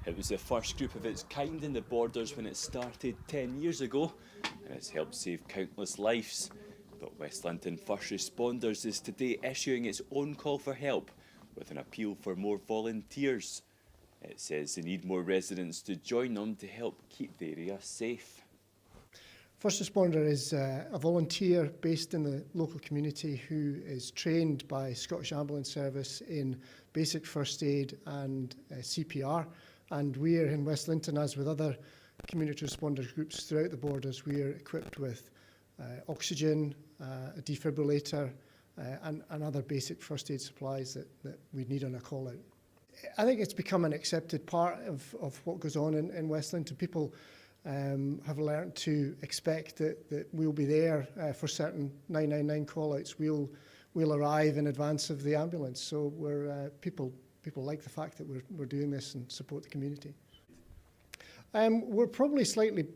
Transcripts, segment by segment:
It was the first group of its kind in the Borders when it started 10 years ago, and it's helped save countless lives. But West Linton First Responders is today issuing its own call for help with an appeal for more volunteers. It says they need more residents to join them to help keep the area safe. First Responder is a volunteer based in the local community who is trained by Scottish Ambulance Service in basic first aid and CPR. And we are in West Linton, as with other community responders groups throughout the Borders, we are equipped with oxygen, a defibrillator and other basic first aid supplies that we need on a call out. I think it's become an accepted part of what goes on in West Linton. People have learned to expect that we'll be there for certain 999 call-outs. We'll arrive in advance of the ambulance. So people like the fact that we're doing this and support the community. We're probably slightly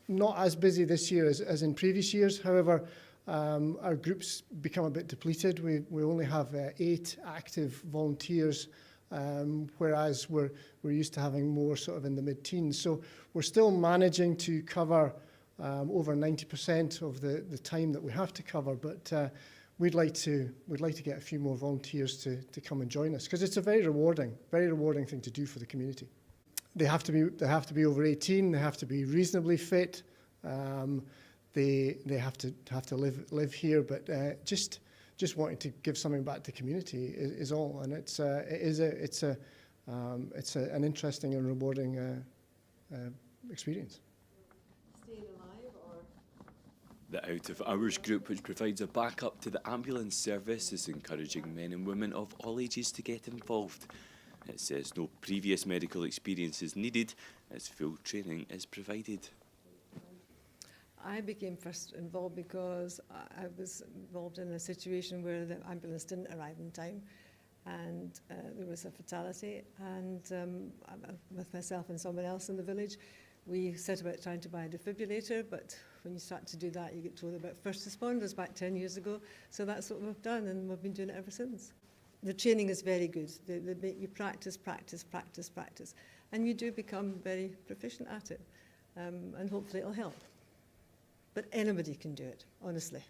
not as busy this year as in previous years. However, our groups become a bit depleted. We only have 8 active volunteers, whereas we're used to having more sort of in the mid-teens. So we're still managing to cover over 90% of the time that we have to cover, but we'd like to get a few more volunteers to come and join us, because it's a very rewarding thing to do for the community. They have to be over 18. They have to be reasonably fit. They have to live here, but just wanting to give something back to the community is all, and it's an interesting and rewarding experience. Staying alive, or The Out of Hours group, which provides a backup to the ambulance service, is encouraging men and women of all ages to get involved. It says no previous medical experience is needed, as full training is provided. I became first involved because I was involved in a situation where the ambulance didn't arrive in time, and there was a fatality, and with myself and someone else in the village, we set about trying to buy a defibrillator, but when you start to do that, you get told about first responders back 10 years ago, so that's what we've done, and we've been doing it ever since. The training is very good. They make you practice, and you do become very proficient at it, and hopefully it'll help. But anybody can do it, honestly.